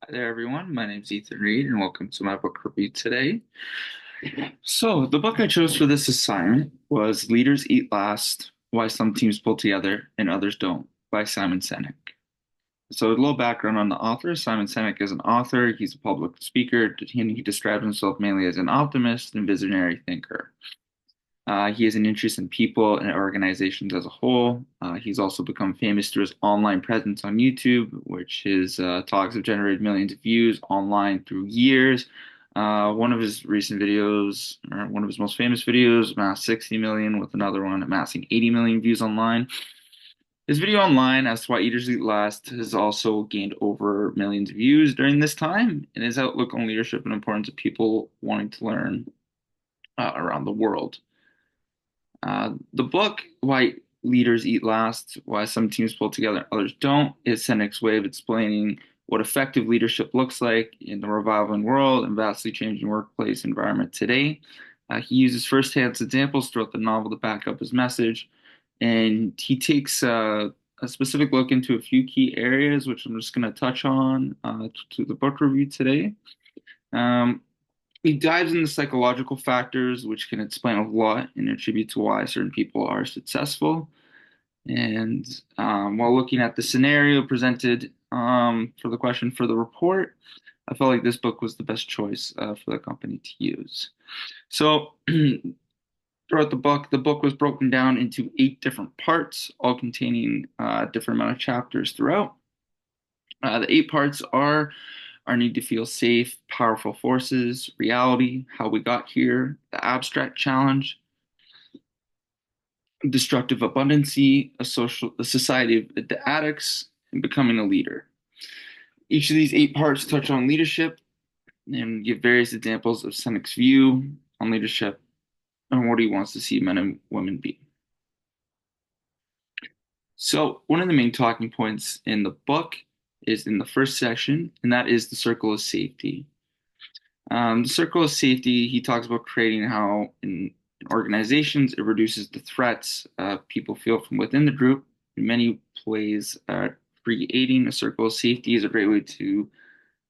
Hi there, everyone. My name's Ethan Reed, and welcome to my book review today. So, the book I chose for this assignment was Leaders Eat Last: Why Some Teams Pull Together and Others Don't by Simon Sinek. So, a little background on the author. Simon Sinek is an author, he's a public speaker, and he describes himself mainly as an optimist and visionary thinker. He has an interest in people and organizations as a whole. He's also become famous through his online presence on YouTube, which his talks have generated millions of views online through years. One of his recent videos, or one of his most famous videos, amassed 60 million, with another one amassing 80 million views online. His video online as to why eaters eat last has also gained over millions of views during this time, and his outlook on leadership and importance of people wanting to learn around the world. The book, Why Leaders Eat Last: Why Some Teams Pull Together, Others Don't, is Senec's way of explaining what effective leadership looks like in the revolving world and vastly changing workplace environment today. He uses firsthand examples throughout the novel to back up his message, and he takes a specific look into a few key areas, which I'm just going to touch on to the book review today. Um, he dives into psychological factors, which can explain a lot and attribute to why certain people are successful. And while looking at the scenario presented for the question for the report, I felt like this book was the best choice for the company to use. So, throughout the book was broken down into 8 different parts, all containing a different amount of chapters throughout. The 8 parts are our need to feel safe, powerful forces, reality, how we got here, the abstract challenge, destructive abundancy, a society of the addicts, and becoming a leader. Each of these 8 parts touch on leadership and give various examples of Senec's view on leadership and what he wants to see men and women be. So, one of the main talking points in the book is in the first section, and that is the circle of safety. The circle of safety, he talks about creating how in organizations it reduces the threats people feel from within the group. In many ways, creating a circle of safety is a great way to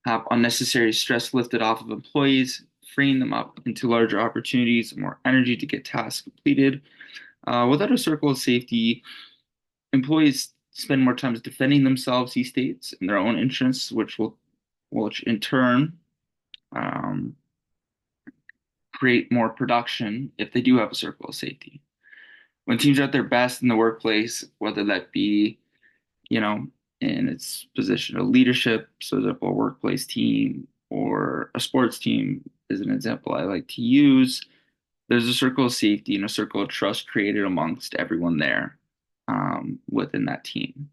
have unnecessary stress lifted off of employees, freeing them up into larger opportunities, more energy to get tasks completed. Without a circle of safety, employees spend more time defending themselves, he states, in their own interests, which in turn um, create more production if they do have a circle of safety. When teams are at their best in the workplace, whether that be, you know, in its position of leadership, so that a workplace team or a sports team is an example I like to use, there's a circle of safety and a circle of trust created amongst everyone there within that team.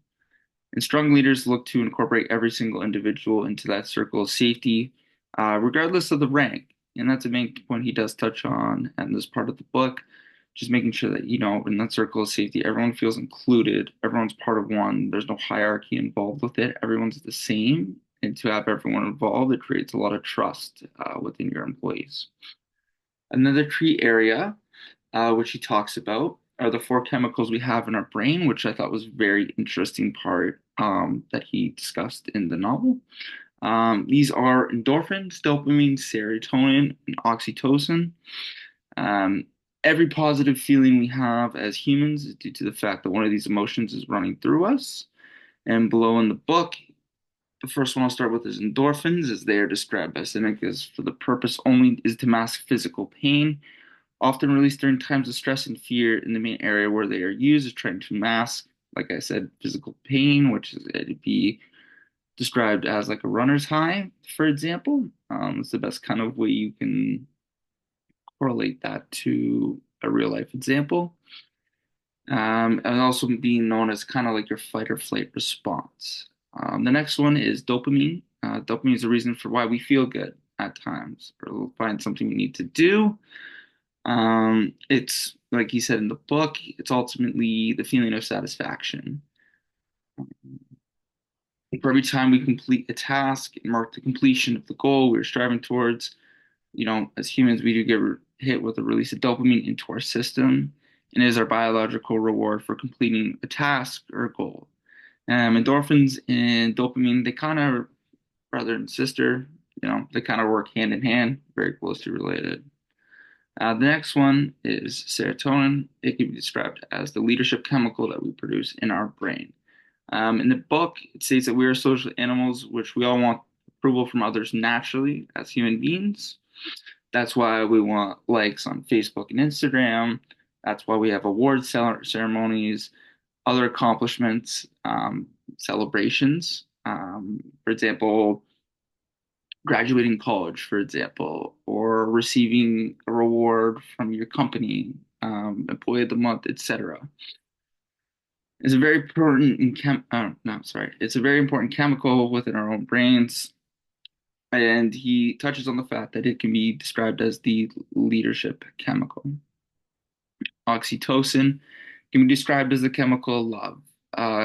And strong leaders look to incorporate every single individual into that circle of safety, regardless of the rank. And that's a main point he does touch on in this part of the book. Just making sure that, in that circle of safety, everyone feels included, everyone's part of one, there's no hierarchy involved with it, everyone's the same. And to have everyone involved, it creates a lot of trust within your employees. Another key area, which he talks about, are the 4 chemicals we have in our brain, which I thought was a very interesting part that he discussed in the novel. These are endorphins, dopamine, serotonin, and oxytocin. Um, every positive feeling we have as humans is due to the fact that one of these emotions is running through us. And below in the book, the first one I'll start with is endorphins, as they are described by Sinek as for the purpose only is to mask physical pain, often released during times of stress and fear. In the main area where they are used is trying to mask, like I said, physical pain, which is it'd be described as like a runner's high, for example. It's the best kind of way you can correlate that to a real life example. And also being known as kind of like your fight or flight response. The next one is dopamine. Dopamine is the reason for why we feel good at times or we'll find something we need to do. It's like he said in the book, it's ultimately the feeling of satisfaction. For every time we complete a task and mark the completion of the goal we're striving towards, as humans, we do get hit with a release of dopamine into our system, and it is our biological reward for completing a task or a goal. Endorphins and dopamine, they kind of brother and sister. They kind of work hand in hand, very closely related. The next one is serotonin. It can be described as the leadership chemical that we produce in our brain. In the book, it states that we are social animals, which we all want approval from others naturally as human beings. That's why we want likes on Facebook and Instagram. That's why we have award ceremonies, other accomplishments, celebrations. For example, graduating college, for example, or receiving a reward from your company, employee of the month, etc. It's a very important no, sorry. It's a very important chemical within our own brains, and he touches on the fact that it can be described as the leadership chemical. Oxytocin can be described as the chemical of love.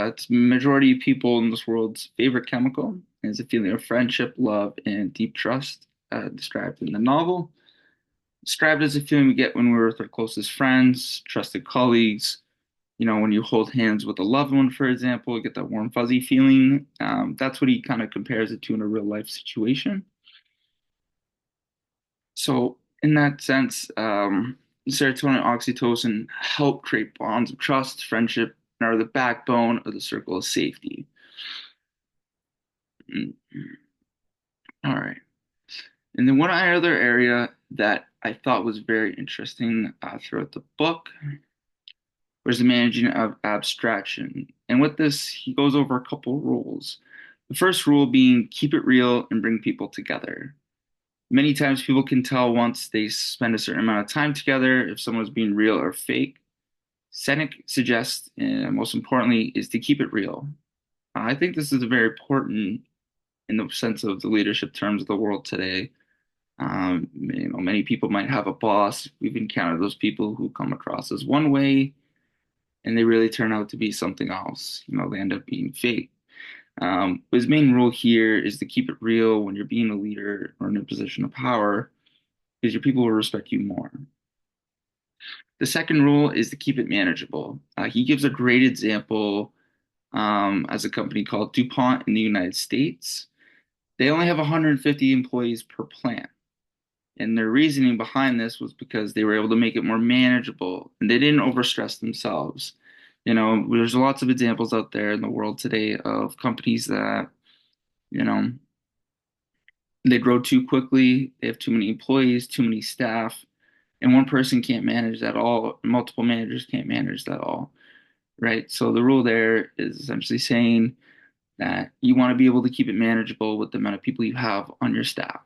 It's the majority of people in this world's favorite chemical. It's a feeling of friendship, love, and deep trust, described in the novel. Described as a feeling we get when we're with our closest friends, trusted colleagues. When you hold hands with a loved one, for example, you get that warm, fuzzy feeling. That's what he kind of compares it to in a real life situation. So, in that sense, serotonin and oxytocin help create bonds of trust, friendship, and are the backbone of the circle of safety. Mm. All right. And then one other area that I thought was very interesting throughout the book was the managing of abstraction. And with this, he goes over a couple rules. The first rule being keep it real and bring people together. Many times people can tell once they spend a certain amount of time together if someone's being real or fake. Seneca suggests, and most importantly, is to keep it real. I think this is very important in the sense of the leadership terms of the world today. Many people might have a boss. We've encountered those people who come across as one way, and they really turn out to be something else. They end up being fake. His main rule here is to keep it real when you're being a leader or in a position of power, because your people will respect you more. The second rule is to keep it manageable. He gives a great example as a company called DuPont in the United States. They only have 150 employees per plant. And their reasoning behind this was because they were able to make it more manageable and they didn't overstress themselves. There's lots of examples out there in the world today of companies that, you know, they grow too quickly, they have too many employees, too many staff, and one person can't manage that all, multiple managers can't manage that all, right? So the rule there is essentially saying that you want to be able to keep it manageable with the amount of people you have on your staff.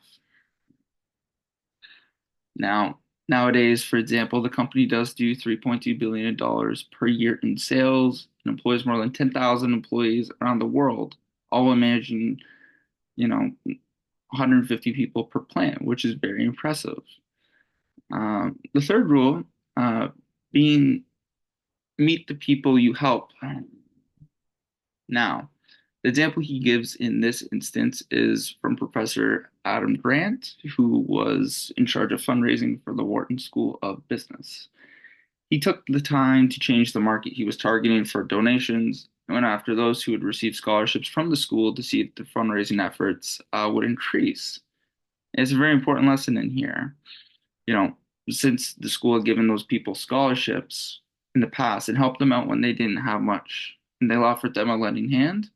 Now, nowadays, for example, the company does do $3.2 billion per year in sales and employs more than 10,000 employees around the world, all while managing, 150 people per plant, which is very impressive. The third rule, being meet the people you help. Now, the example he gives in this instance is from Professor Adam Grant, who was in charge of fundraising for the Wharton School of Business. He took the time to change the market he was targeting for donations and went after those who would receive scholarships from the school to see if the fundraising efforts would increase. And it's a very important lesson in here. Since the school had given those people scholarships in the past and helped them out when they didn't have much, and they offered them a lending hand,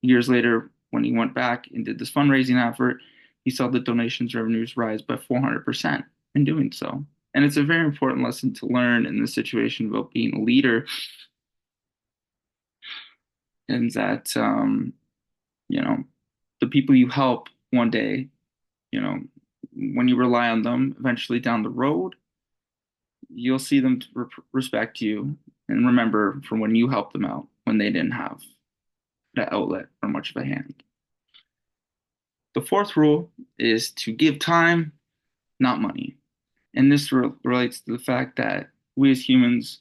years later, when he went back and did this fundraising effort, he saw the donations revenues rise by 400% in doing so. And it's a very important lesson to learn in this situation about being a leader, and that, the people you help one day, you know, when you rely on them eventually down the road, you'll see them respect you and remember from when you helped them out when they didn't have that outlet or much of a hand. The fourth rule is to give time, not money. And this relates to the fact that we as humans,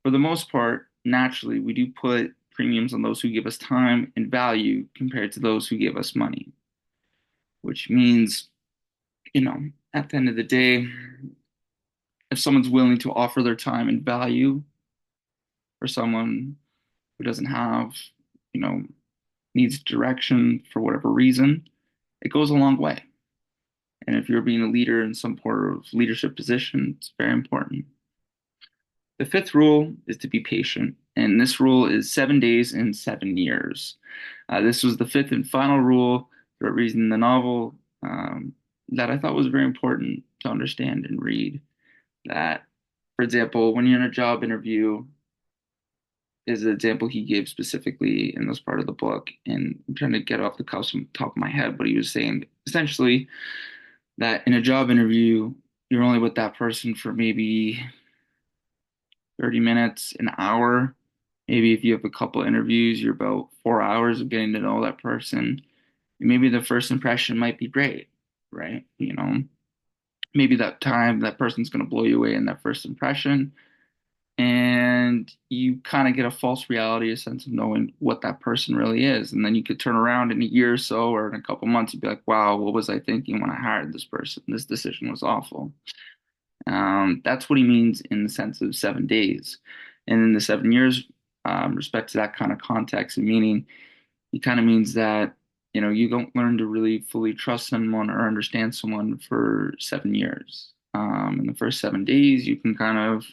for the most part, naturally, we do put premiums on those who give us time and value compared to those who give us money, which means, at the end of the day, if someone's willing to offer their time and value for someone who doesn't have, you know, needs direction for whatever reason, it goes a long way. And if you're being a leader in some sort of leadership position, it's very important. The fifth rule is to be patient, and this rule is 7 days in 7 years. This was the fifth and final rule throughout reading the novel that I thought was very important to understand and read. That, for example, when you're in a job interview, is an example he gave specifically in this part of the book, and I'm trying to get off the cuff from the top of my head, but he was saying essentially that in a job interview, you're only with that person for maybe 30 minutes, an hour. Maybe if you have a couple interviews, you're about 4 hours of getting to know that person. And maybe the first impression might be great, right? Maybe that time that person's going to blow you away in that first impression. And you kind of get a false reality, a sense of knowing what that person really is. And then you could turn around in a year or so, or in a couple months, you'd be like, wow, what was I thinking when I hired this person? This decision was awful. That's what he means in the sense of 7 days. And in the 7 years, respect to that kind of context and meaning, he kind of means that, you don't learn to really fully trust someone or understand someone for 7 years. In the first 7 days, you can kind of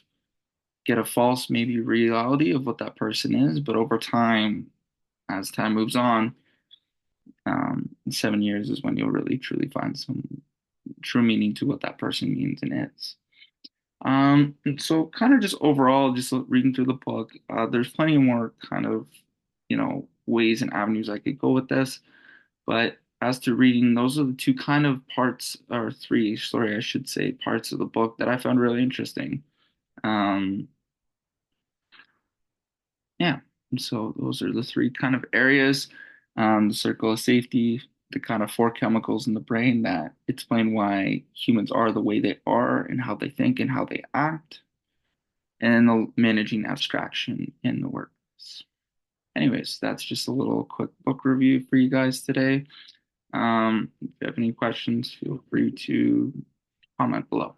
get a false, maybe reality of what that person is, but over time, as time moves on, 7 years is when you'll really truly find some true meaning to what that person means and is. And so kind of just overall, just reading through the book, there's plenty more kind of, ways and avenues I could go with this. But as to reading, those are the two kind of parts, or three, sorry, I should say, parts of the book that I found really interesting. Um, yeah, and so those are the three kind of areas. The circle of safety, the kind of four chemicals in the brain that explain why humans are the way they are and how they think and how they act, and the managing abstraction in the workplace. Anyways, that's just a little quick book review for you guys today. If you have any questions, feel free to comment below.